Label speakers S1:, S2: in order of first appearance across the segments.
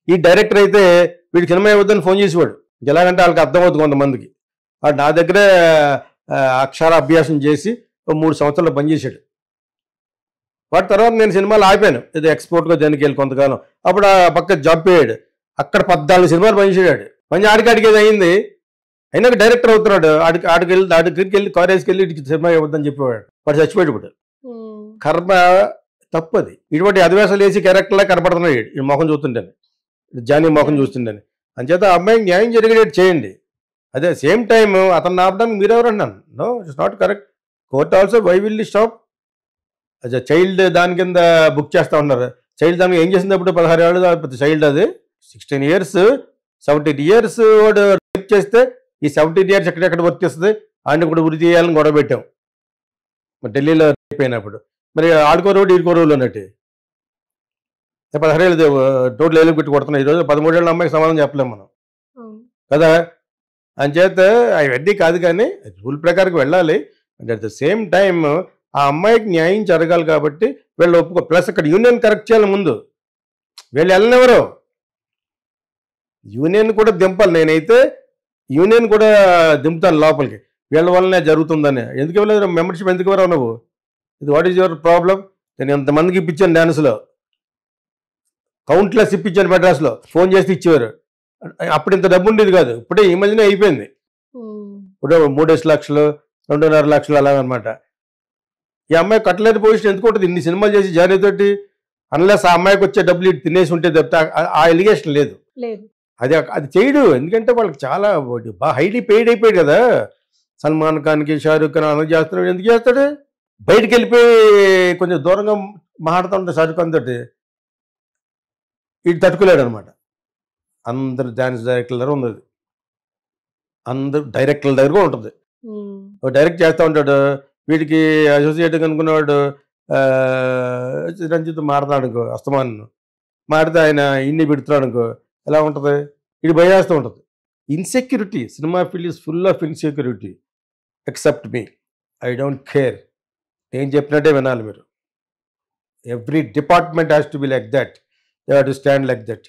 S1: ఈ డైరెక్టర్ అయితే వీడికి సినిమా ఇవ్వద్దని ఫోన్ చేసేవాడు. ఎలాగంటే వాళ్ళకి అర్థమవుతుంది కొంతమందికి. వాడు నా దగ్గరే అక్షర అభ్యాసం చేసి 3 సంవత్సరాలు పనిచేశాడు. వాటి తర్వాత నేను సినిమాలు ఆపాను, ఏదో ఎక్స్పోర్ట్గా దానికి వెళ్ళి కొంతకాలం. అప్పుడు ఆ పక్క జాబ్ పోయాడు. అక్కడ 14 సినిమాలు పనిచేసాడు. పని ఆడికాడికి ఏది అయింది, అయినా డైరెక్టర్ అవుతున్నాడు. ఆడికి వెళ్ళి కాలేజ్కి వెళ్ళి ఇటు సినిమా ఇవ్వద్దని చెప్పేవాడు. వాడు చచ్చిపోయాడు. ఇప్పుడు కర్మ తప్పది. ఇటువంటి అధివేశాలు వేసి క్యారెక్టర్లా కనపడుతున్నాడు ఈ మొహం చూస్తుంటాను, జానీ మొహం చూస్తుంటాను. అంచేత ఆ అమ్మాయికి న్యాయం జరిగేటట్టు చేయండి. అదే సేమ్ టైం అతను ఆపడానికి మీరెవరు అన్నాను. No, it's not correct. Court also why will stop అదే చైల్డ్ దాని కింద బుక్ చేస్తూ ఉన్నారు. చైల్డ్ దానికి ఏం చేసింది అప్పుడు 16 ఏళ్ళు చైల్డ్, అది 16 years 17 years వాడు రేప్ చేస్తే ఈ 17 years ఎక్కడెక్కడ వర్తిస్తుంది. ఆయన కూడా ఉరి తీయాలని గొడవ పెట్టాం ఢిల్లీలో రేప్ అయినప్పుడు. మరి ఆడుకో రోడ్డు ఈడుకో రోడ్లు అన్నట్టు 16 ఏళ్ళు రోడ్లు ఏళ్ళు పెట్టి కొడుతున్నాయి. ఈరోజు 13 ఏళ్ళ అమ్మాయికి సమాధానం చెప్పలేము మనం కదా. అంచేత అవన్నీ కాదు, కానీ రూల్ ప్రకారం వెళ్ళాలి. And at the same time ఆ అమ్మాయికి న్యాయం జరగాలి కాబట్టి వీళ్ళు ఒప్పుకో. ప్లస్ అక్కడ యూనియన్ కరెక్ట్ చేయాలి ముందు. వీళ్ళు వెళ్ళనివ్వరు, యూనియన్ కూడా దింపాలి. నేనైతే యూనియన్ కూడా దింపుతాను లోపలికి, వీళ్ళ వల్లనే జరుగుతుందని. ఎందుకు ఇవ్వలేదు మెంబర్షిప్, ఎందుకు ఇవ్వరావు నువ్వు? ఇది వాట్ ఈజ్ యువర్ ప్రాబ్లం? నేను ఎంతమందికి ఇప్పించాను డ్యాన్స్లో, కౌంట్లెస్ ఇప్పించాను. మెడ్రాస్లో ఫోన్ చేసి ఇచ్చేవారు. అప్పుడు ఇంత డబ్బు ఉండేది కాదు, ఇప్పుడే ఈ మధ్యనే అయిపోయింది. ఇప్పుడు 3 లక్షలు 2.5 లక్షలు అలాగనమాట. ఈ అమ్మాయి కట్టలేని పొజిషన్ ఎందుకు ఉంటుంది? ఇన్ని సినిమాలు చేసి జానీతోటి, అన్లెస్ ఆ అమ్మాయికి వచ్చే డబ్బులు తినేసి ఉంటే తప్పితే ఆ ఎలిగేషన్ లేదు. అది చేయడు. ఎందుకంటే వాళ్ళకి చాలా బాగా హైలీ పెయిడ్ అయిపోయాడు కదా. సల్మాన్ ఖాన్కి, షారూఖ్ ఖాన్ అందరూ చేస్తున్నాడు. ఎందుకు చేస్తాడు? బయటికి వెళ్ళిపోయి కొంచెం దూరంగా మాట్లాడుతూ ఉంటాడు షారూఖ్ ఖాన్ తోటి. ఇటు తట్టుకోలేడు అనమాట. అందరు డాన్స్ డైరెక్టర్ల దగ్గర ఉంది, అందరు డైరెక్టర్ల దగ్గర కూడా ఉంటుంది. డైరెక్ట్ చేస్తూ ఉంటాడు. వీడికి అసోసియేట్ అనుకున్నవాడు రంజిత్ మారుతాడు అనుకో, అస్తమాను మారితే ఆయన ఇన్ని పెడుతున్నాడు అనుకో, ఎలా ఉంటుంది? ఇది భయం ఉంటుంది. Insecurity, cinema field is full of insecurity. Except me, I don't care. నేను చెప్పినట్టే వినాలి మీరు. Every department has to be like that, they have to stand like that.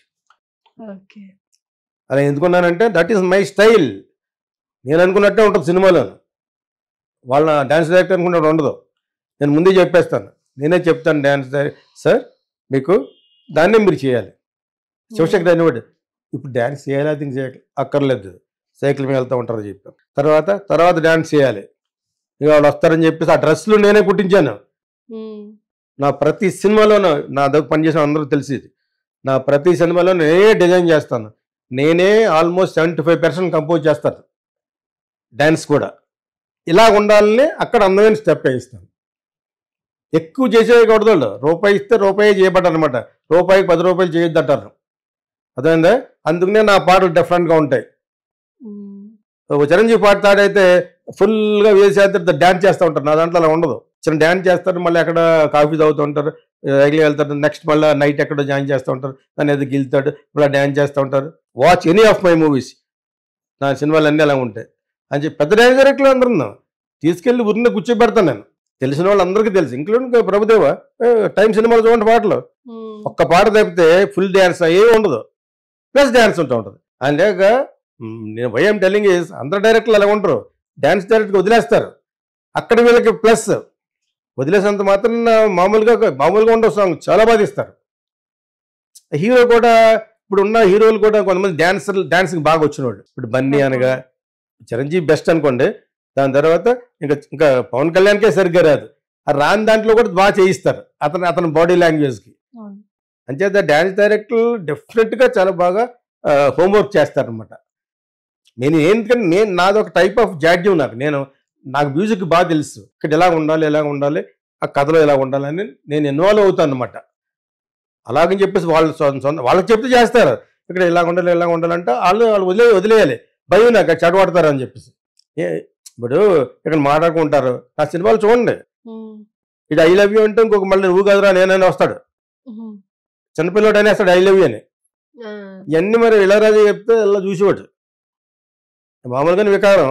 S1: అలా ఎందుకున్నానంటే దట్ ఈస్ మై స్టైల్. నేను అనుకున్నట్టే ఉంటుంది సినిమాలో. వాళ్ళ డ్యాన్స్ డైరెక్టర్ అనుకున్నట్టు ఉండదు. నేను ముందే చెప్పేస్తాను, నేనే చెప్తాను డ్యాన్స్ సార్ మీకు దాన్నే మీరు చేయాలి. శివశంకర్ అనేవాడు, ఇప్పుడు డ్యాన్స్ చేయాలి, అది చేయాలి అక్కర్లేదు, సైకిల్ మీద వెళ్తూ ఉంటారు చెప్పాను. తర్వాత డ్యాన్స్ చేయాలి. ఇక వాళ్ళు వస్తారని చెప్పేసి ఆ డ్రెస్సులు నేనే కుట్టించాను. నా ప్రతి సినిమాలోనూ నా దగ్గర పనిచేసిన అందరూ తెలిసేది. నా ప్రతి సినిమాలో నేనే డిజైన్ చేస్తాను. నేనే ఆల్మోస్ట్ 75% కంపోజ్ చేస్తాను డ్యాన్స్ కూడా. ఇలా ఉండాలని అక్కడ అందమైన స్టెప్ వేయిస్తాను. ఎక్కువ చేసేయకూడదు. వాళ్ళు రూపాయి ఇస్తే రూపాయి చేయబడ్డారు అనమాట. రూపాయికి 10 రూపాయలు చేయొద్దు అంటారు, అదేందా? అందుకనే నా పాటలు డిఫరెంట్గా ఉంటాయి. చిరంజీవి పాట తాడైతే ఫుల్గా వేసేస్తే డ్యాన్స్ చేస్తూ ఉంటారు. నా దాంట్లో అలా ఉండదు. చిన్న డ్యాన్స్ చేస్తారు, మళ్ళీ అక్కడ కాఫీ తాగుతూ ఉంటారు, రైలు వెళ్తారు, నెక్స్ట్ మళ్ళీ నైట్ ఎక్కడో జాయిన్ చేస్తూ ఉంటారు, దాన్ని ఎదుగు గెలుతాడు, మళ్ళీ డ్యాన్స్ చేస్తూ ఉంటారు. Watch any of my movies, నా సినిమాలు అన్నీ అలా ఉంటాయి అని చెప్పి పెద్ద డ్యాన్స్ డైరెక్టర్లు అందరూ తీసుకెళ్ళి ఊరిని కూర్చోబెడతాను నేను. తెలిసిన వాళ్ళు అందరికీ తెలుసు, ఇంక్లూడింగ్ ప్రభుదేవ. టైం సినిమాలు చూడండి, పాటలు ఒక్క పాట తప్పితే ఫుల్ డ్యాన్స్ ఏమి ఉండదు, ప్లస్ డ్యాన్స్ ఉంటుంది. అంతేక నేను వైఎం టెల్లింగ్ ఈజ్ అందరు డైరెక్టర్లు అలా ఉంటారు. డ్యాన్స్ డైరెక్ట్గా వదిలేస్తారు, అక్కడ వీళ్ళకి ప్లస్ వదిలేసినంత మాత్రం మామూలుగా ఉండవు సాంగ్ చాలా బాగా తీస్తారు. హీరో కూడా ఇప్పుడు ఉన్న హీరోలు కూడా కొంతమంది డాన్స్కి బాగా వచ్చినవాళ్ళు. ఇప్పుడు బన్నీ అనగా చిరంజీవి బెస్ట్ అనుకోండి, దాని తర్వాత ఇంకా పవన్ కళ్యాణ్కే సరిగ్గా రాదు. ఆ రాని దాంట్లో కూడా బాగా చేయిస్తారు అతని బాడీ లాంగ్వేజ్కి. అంచేత డ్యాన్స్ డైరెక్టర్లు డెఫినెట్గా చాలా బాగా హోంవర్క్ చేస్తారనమాట. ఎందుకంటే నాది ఒక టైప్ ఆఫ్ జాడ్యం. నాకు మ్యూజిక్ బాగా తెలుసు, ఇక్కడ ఎలా ఉండాలి, ఆ కథలో ఎలా ఉండాలని నేను ఇన్వాల్వ్ అవుతాను అనమాట. అలాగని చెప్పేసి వాళ్ళకి చెప్తే చేస్తారు. ఇక్కడ ఎలా ఉండాలంటే వాళ్ళు వదిలేయాలి. భయం నాకు చెడగొడతారు అని చెప్పేసి. ఇప్పుడు ఇక్కడ మాట్లాడుకుంటారు. నా సినిమాలు చూడండి, ఇది ఐ లవ్ యూ అంటే ఇంకొక మళ్ళీ నువ్వు కదరా నేనైనా వస్తాడు, చిన్నపిల్లడు అనేస్తాడు ఐ లవ్ యూ అని. ఇవన్నీ మరి ఇళయరాజా చెప్తే ఇలా చూసేవాడు. మామూలుగానే వికారం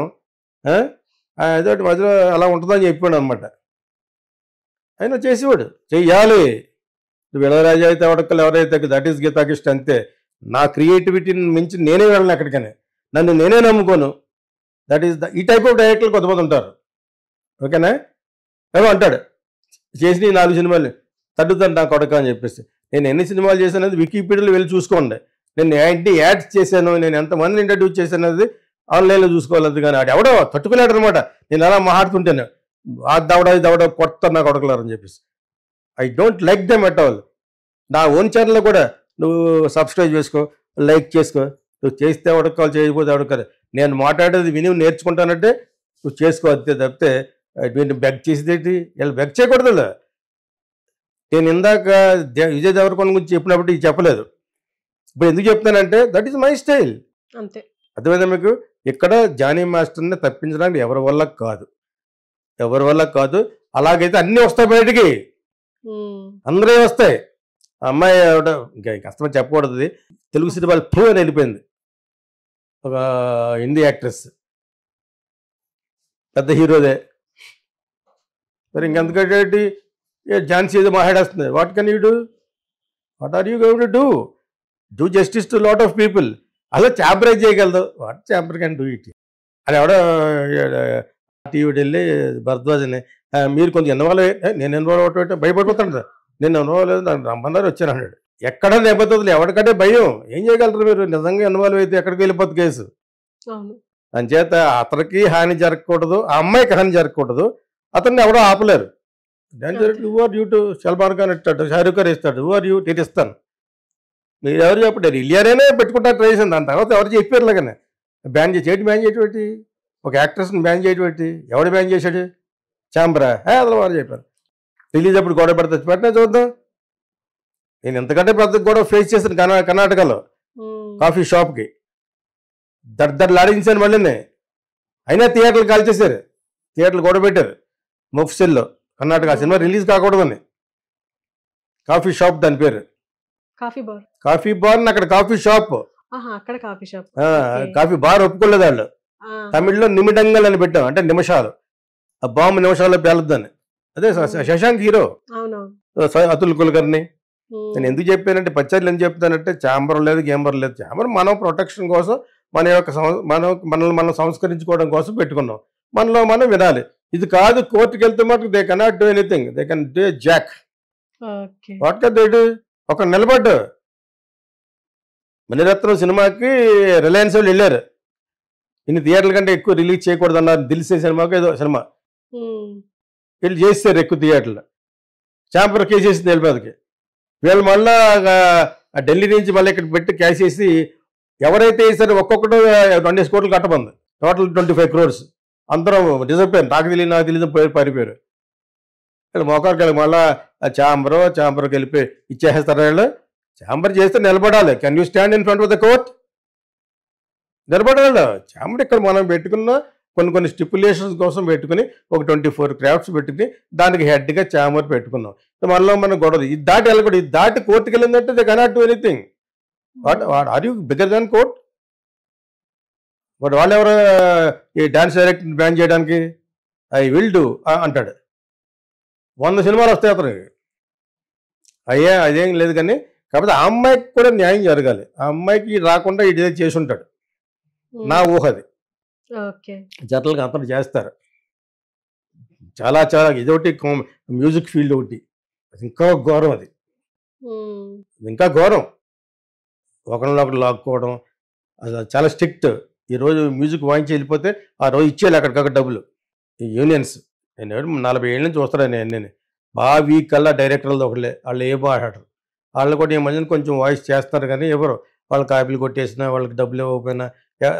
S1: అదొకటి మధ్యలో అలా ఉంటుందని చెప్పాడు అనమాట. ఆయన చేసేవాడు, చెయ్యాలి. నువ్వు ఇళయరాజా అయితే అవడక్కలు ఎవరైతే దట్ ఈస్ గీతాకిష్ట అంతే. నా క్రియేటివిటీని మించి నేనే వెళ్ళను ఎక్కడికైనా, నన్ను నేనే నమ్ముకోను. దట్ ఈస్ ఈ టైప్ ఆఫ్ డైరెక్టర్లు కొంతమంది ఉంటారు. ఓకేనా? ఏమో అంటాడు చేసిన 4 సినిమాలు తగ్గుతాను నా కొడక అని చెప్పేసి. నేను ఎన్ని సినిమాలు చేశానది వికీపీడియాలో వెళ్ళి చూసుకోండి. నేను ఎన్ని యాడ్స్ చేశాను, నేను ఎంతమంది ఇంట్రడ్యూస్ చేశాను అనేది ఆన్లైన్లో చూసుకోవాలి. కానీ ఆడు ఎవడో తట్టుకోలేడు అనమాట. నేను అలా మాట్లాడుతుంటాను, ఆ దవడ ఇది దవడ కొడతాను నా కొడకలేరు అని చెప్పేసి. I don't like them at all. నా ఓన్ ఛానల్లో కూడా నువ్వు సబ్స్క్రైబ్ చేసుకో, లైక్ చేసుకో, నువ్వు చేస్తే ఎవడకాలి, చేయకపోతే ఎవడకాలి. నేను మాట్లాడేది విని నేర్చుకుంటానంటే నువ్వు చేసుకో అంతే తప్పితే వీడిని బెగ్ చేసేదేంటి? వీళ్ళు బెగ్ చేయకూడదు. నేను ఇందాక విజయ్ దేవరకొండ గురించి చెప్పినప్పుడు ఇది చెప్పలేదు. ఇప్పుడు ఎందుకు చెప్తానంటే దట్ ఈస్ మై స్టైల్.
S2: అంతే.
S1: అర్థమైందా మీకు? ఇక్కడ జానీ మాస్టర్ని తప్పించడానికి ఎవరి వల్ల కాదు. అలాగైతే అన్నీ వస్తాయి బయటికి, అందరే వస్తాయి. అమ్మాయి ఇంకా కష్టమని చెప్పకూడదు, తెలుగు సినిమాలు ప్రూవ్ అని వెళ్ళిపోయింది. ఒక హిందీ యాక్ట్రెస్, పెద్ద హీరోదే. మరి ఇంకెందుకంటే ఝాన్సీ ఏదో మాట్లాడేస్తుంది. What can you do? What are you going to do justice to lot of people? అలా ఛాంపరైజ్ చేయగలదు. వాట్ ఛాంపర్ కెన్ డూ ఇట్? అది ఎవడో టీవీకి వెళ్ళి భరద్వాజని మీరు కొంచెం ఇన్వాల్వ్ నేను ఇన్వాల్వ్ అవటం భయపడిపోతాను. నేను ఇన్వాల్వ్ లేదు, నన్ను రమ్మన్నారు వచ్చాను అన్నాడు. ఎక్కడ నేపథ్యంలో ఎవరికంటే భయం. ఏం చేయగలరు మీరు? నిజంగా ఇన్వాల్వ్ అయితే ఎక్కడికి వెళ్ళిపోతుంది కేసు. అంచేత అతనికి హాని జరగకూడదు, ఆ అమ్మాయికి హాని జరగకూడదు. అతన్ని ఎవడో ఆపలేరు. Who are you to Salman Khan ఇస్తాడు, షారూక్ ఖాన్ ఇస్తాడు, హూ ఆర్ యూ ఇస్తాను. మీరు ఎవరు చెప్పండి? ఇలియానే పెట్టుకుంటారు ట్రై చేసింది. దాని తర్వాత ఎవరు చెప్పారు లాగానే బ్యాన్ చేయటువంటి ఒక యాక్ట్రెస్ని బ్యాన్ చేయటువంటి ఎవడు బ్యాన్ చేశాడు? ఛాంబరా అసలు వారు చెప్పారు. రిలీజ్ అప్పుడు గొడవ పెడితే పెట్టినా చూద్దాం. నేను ఎంతకంటే పెద్ద గొడవ ఫేస్ చేశాను కర్ణాటకలో కాఫీ షాప్కి దర్లాడించాను మళ్ళీ. అయినా థియేటర్లు కాల్చేశారు, థియేటర్లు గొడవ పెట్టారు మొఫ్సిల్లో. కర్ణాటక సినిమా రిలీజ్ కాకూడదని. కాఫీ షాప్ దాని పేరు, కాఫీ బార్. అక్కడ కాఫీ షాప్, కాఫీ బార్ ఒప్పుకోలేదు వాళ్ళు. తమిళ్లో నిమిడంగల్ అని పెట్టాం, అంటే నిమిషాలు. ఆ బాంబు నిమిషాల్లో పేలద్దని. అదే శశాంక్ హీరో, అతుల్ కుల్కర్ని. నేను ఎందుకు చెప్పానంటే పచ్చర్లు ఎందుకు చెప్తానంటే ఛాంబర్ లేదు, గేంబర్ లేదు. ఛాంబర్ మనం ప్రొటెక్షన్ కోసం, మన యొక్క మనల్ని మనం సంస్కరించుకోవడం కోసం పెట్టుకున్నాం. మనలో మనం వినాలి. ఇది కాదు కోర్టుకి వెళ్తే మటుకు they cannot do anything, they can do Jack. What can they do? ఒక నిలబడ్డు మణిరత్నం సినిమాకి రిలయన్స్ వాళ్ళు వెళ్ళారు. ఇన్ని థియేటర్ల కంటే ఎక్కువ రిలీజ్ చేయకూడదు అన్నారు. దిల్సే సినిమాకి ఏదో సినిమా వీళ్ళు చేస్తారు ఎక్కువ థియేటర్లు. ఛాంబర్ కేసేసింది వెళ్ళిపోదకి. వీళ్ళు మళ్ళా ఢిల్లీ నుంచి మళ్ళీ ఇక్కడ పెట్టి క్యాష్ చేసి ఎవరైతే వేసారో ఒక్కొక్కటి 20 కోట్లు కట్టమంది. Total 25 crores. అందరం డిసప్పారు. నాకు తెలియదు పారిపోయారు. వీళ్ళు మోకారికి వెళ్ళి మళ్ళీ ఛాంబర్కి వెళ్ళిపోయి ఇచ్చేస్తారు. వీళ్ళు ఛాంబర్ చేస్తే నిలబడాలి. Can you stand in front of the court? నిలబడాలి. ఛాంబర్ ఇక్కడ మనం పెట్టుకున్న కొన్ని స్టిపులేషన్స్ కోసం పెట్టుకుని ఒక 24 crafts పెట్టుకుని దానికి హెడ్గా ఛాంబర్ పెట్టుకున్నాం. మనలో మనం గొడవ ఇది దాటి వెళ్ళకూడదు. ఇది దాటి కోర్టుకి వెళ్ళిందంటే they cannot do anything. What are you bigger than court? But వాళ్ళు ఎవరు ఈ డాన్స్ డైరెక్టర్ బ్యాన్ చేయడానికి? ఐ విల్ డూ అంటాడు. 100 సినిమాలు వస్తాయి అతనికి. అదేం లేదు. కానీ కాకపోతే ఆ అమ్మాయికి కూడా న్యాయం జరగాలి. ఆ అమ్మాయికి రాకుండా ఇదే చేసి ఉంటాడు, నా ఊహది. జనరల్గా అతను చేస్తారు. చాలా ఇదొకటి మ్యూజిక్ ఫీల్డ్ ఒకటి ఇంకా ఘోరం. అది ఇంకా ఘోరం. ఒకరినొకరు లాక్కోవడం, అది చాలా స్ట్రిక్ట్. ఈరోజు మ్యూజిక్ వాయించి వెళ్ళిపోతే ఆ రోజు ఇచ్చేయాలి అక్కడికక్కడ డబ్బులు. ఈ యూనియన్స్ నేను 40 ఏళ్ళ నుంచి చూస్తాను. నేను బాగా వీక్ కల్లా డైరెక్టర్లు ఒకళ్ళే, వాళ్ళు ఏ మాట్లాడరు. వాళ్ళు కూడా ఈ మధ్యన కొంచెం వాయిస్ చేస్తారు కానీ ఎవరు వాళ్ళు కాపీలు కొట్టేసినా, వాళ్ళకి డబ్బులు ఇవ్వకపోయినా,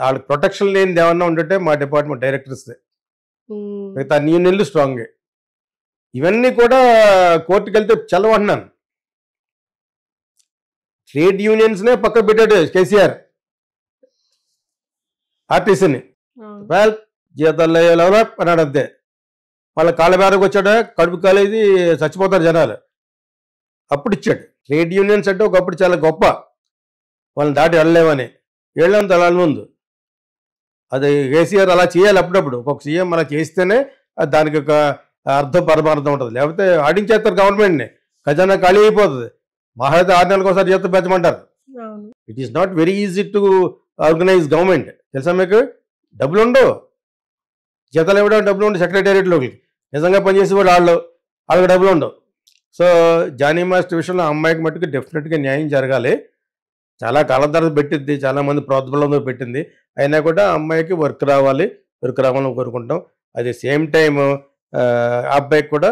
S1: వాళ్ళకి ప్రొటెక్షన్ లేనిది ఏమన్నా ఉంటే మా డిపార్ట్మెంట్ డైరెక్టర్స్దే. మిగతా అన్ని యూనియన్లు స్ట్రాంగే. ఇవన్నీ కూడా కోర్టుకు వెళ్తే చల్లవంటున్నాను. ట్రేడ్ యూనియన్స్నే పక్క పెట్టాడు కేసీఆర్ ఆర్టీసీని. జీతాలు అన్నాడు అంతే. వాళ్ళ కాళ్ళ మేరకు వచ్చాడు, కడుపు కాలేది చచ్చిపోతారు జనాలు. అప్పుడు ఇచ్చాడు. ట్రేడ్ యూనియన్స్ అంటే ఒకప్పుడు చాలా గొప్ప, వాళ్ళని దాటి వెళ్ళలేమని. ఏళ్ళంత వెళ్ళాలి ముందు. అది కేసీఆర్ అలా చేయాలి అప్పుడప్పుడు. ఒక్కొక్క సీఎం అలా చేస్తేనే దానికి ఒక అర్థం పరమార్థం ఉంటుంది. లేకపోతే ఆడించేస్తారు గవర్నమెంట్ని, ఖజానా ఖాళీ అయిపోతుంది. మహా అయితే 6 నెలలకు ఒకసారి జీతం పెంచమంటారు. It is not very easy to organise government. తెలుసా మీకు? డబ్బులు ఉండవు, జీతాలు ఇవ్వడం డబ్బులు ఉండవు. సెక్రటేరియట్లోకి నిజంగా పనిచేసే వాళ్ళు వాళ్ళకి డబ్బులు ఉండవు. సో జానీ మాస్టర్ విషయంలో ఆ అమ్మాయికి మట్టుకు డెఫినెట్గా న్యాయం జరగాలి. చాలా కాలం తర్వాత పెట్టింది, చాలామంది ప్రోద్బలంతో పెట్టింది, అయినా కూడా ఆ అమ్మాయికి వర్క్ రావాలని కోరుకుంటాం. అట్ ది సేమ్ టైం ఆ అబ్బాయికి కూడా